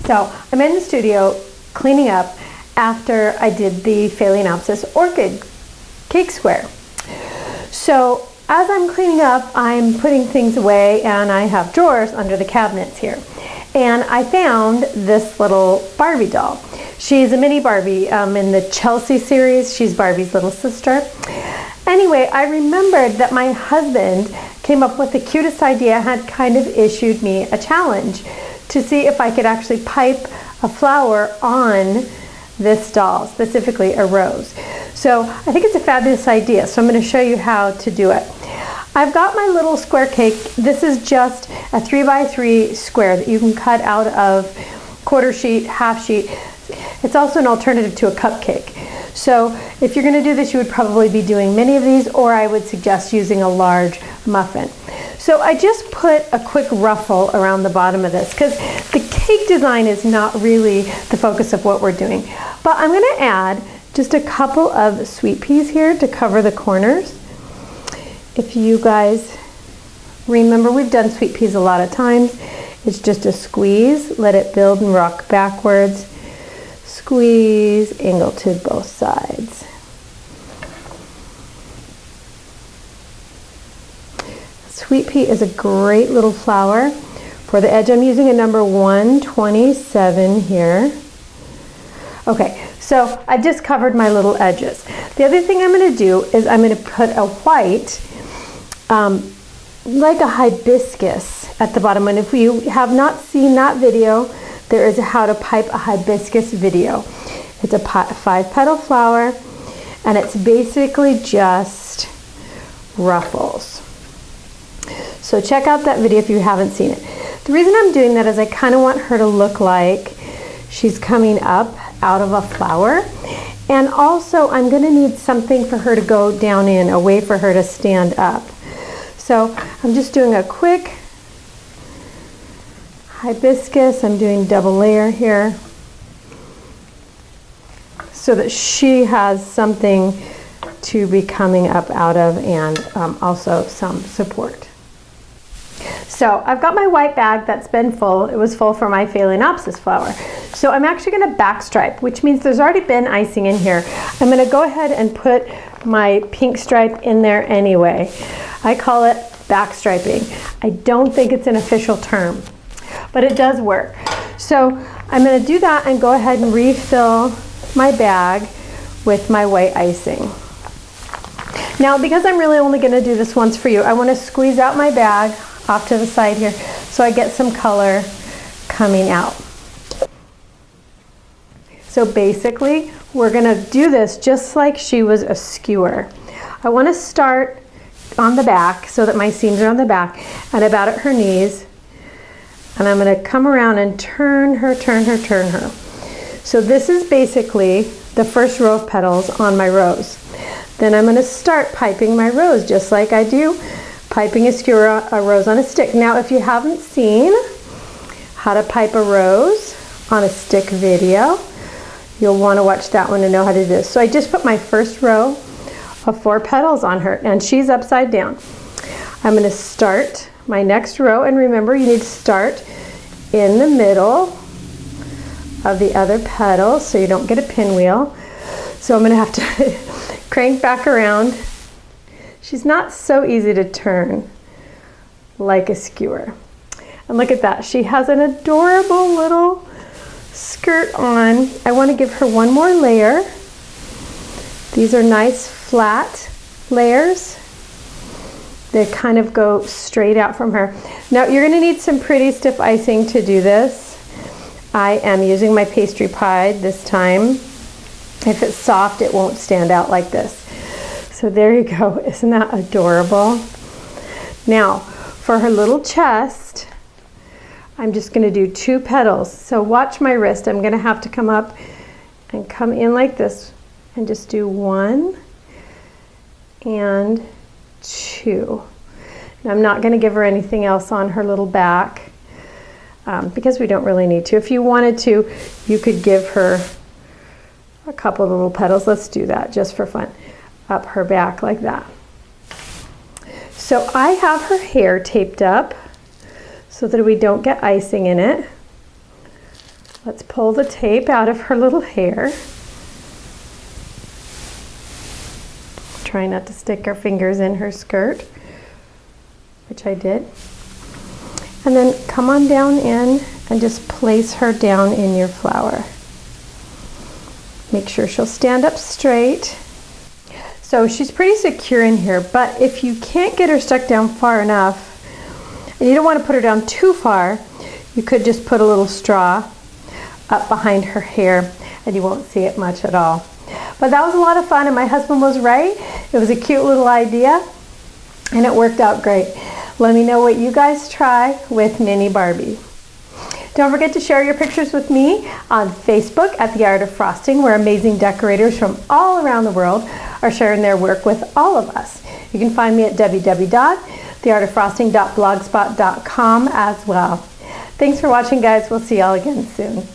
So I'm in the studio cleaning up after I did the Phalaenopsis orchid cake square. So as I'm cleaning up, I'm putting things away, and I have drawers under the cabinets here. And I found this little Barbie doll. She's a Mini Barbie in the Chelsea series. She's Barbie's little sister. Anyway, I remembered that my husband came up with the cutest idea, had kind of issued me a challenge to see if I could actually pipe a flower on this doll, specifically a rose. So I think it's a fabulous idea, so I'm going to show you how to do it. I've got my little square cake. This is just a 3x3 square that you can cut out of quarter sheet, half sheet. It's also an alternative to a cupcake. So if you're going to do this, you would probably be doing many of these, or I would suggest using a large muffin. So I just put a quick ruffle around the bottom of this because the cake design is not really the focus of what we're doing. But I'm going to add just a couple of sweet peas here to cover the corners. If you guys remember, we've done sweet peas a lot of times. It's just a squeeze, let it build and rock backwards. Squeeze, angle to both sides. Sweet pea is a great little flower. For the edge, I'm using a number 127 here. Okay, so I just covered my little edges. The other thing I'm going to do is I'm going to put a white, like a hibiscus at the bottom. And if you have not seen that video, there is a how to pipe a hibiscus video. It's a 5-petal flower, and it's basically just ruffles. So check out that video if you haven't seen it. The reason I'm doing that is I kind of want her to look like she's coming up out of a flower. And also I'm going to need something for her to go down in, a way for her to stand up. So I'm just doing a quick hibiscus. I'm doing double layer here so that she has something to be coming up out of, and also some support. So I've got my white bag that's been full. It was full for my Phalaenopsis flower. So I'm actually going to backstripe, which means there's already been icing in here. I'm going to go ahead and put my pink stripe in there anyway. I call it backstriping. I don't think it's an official term, but it does work. So I'm going to do that and go ahead and refill my bag with my white icing. Now, because I'm really only going to do this once for you, I want to squeeze out my bag off to the side here so I get some color coming out. So basically, we're going to do this just like she was a skewer. I want to start on the back so that my seams are on the back and about at her knees. And I'm going to come around and turn her. So this is basically the first row of petals on my rose. Then I'm going to start piping my rose just like I do, piping a skewer, a rose on a stick. Now, if you haven't seen how to pipe a rose on a stick video, you'll want to watch that one to know how to do this. So I just put my first row of 4 petals on her, and she's upside down. I'm going to start my next row, and remember, you need to start in the middle of the other petal so you don't get a pinwheel. So I'm going to have to crank back around. She's not so easy to turn like a skewer. And look at that, she has an adorable little skirt on. I want to give her one more layer. These are nice flat layers. They kind of go straight out from her. Now you're going to need some pretty stiff icing to do this. I am using my pastry pie this time. If it's soft, it won't stand out like this. So there you go. Isn't that adorable? Now, for her little chest, I'm just going to do 2 petals. So watch my wrist. I'm going to have to come up and come in like this and just do 1 and 2. And I'm not going to give her anything else on her little back because we don't really need to. If you wanted to, you could give her a couple of little petals. Let's do that just for fun. Up her back like that. So I have her hair taped up so that we don't get icing in it, Let's pull the tape out of her little hair. Try not to stick our fingers in her skirt, which I did. And then come on down in and just place her down in your flower. Make sure she'll stand up straight. So she's pretty secure in here, but if you can't get her stuck down far enough, and you don't want to put her down too far, you could just put a little straw up behind her hair and you won't see it much at all. But that was a lot of fun, and my husband was right. It was a cute little idea and it worked out great. Let me know what you guys try with Mini Barbie. Don't forget to share your pictures with me on Facebook at The Art of Frosting, where amazing decorators from all around the world are sharing their work with all of us. You can find me at www.theartoffrosting.blogspot.com as well. Thanks for watching, guys. We'll see y'all again soon.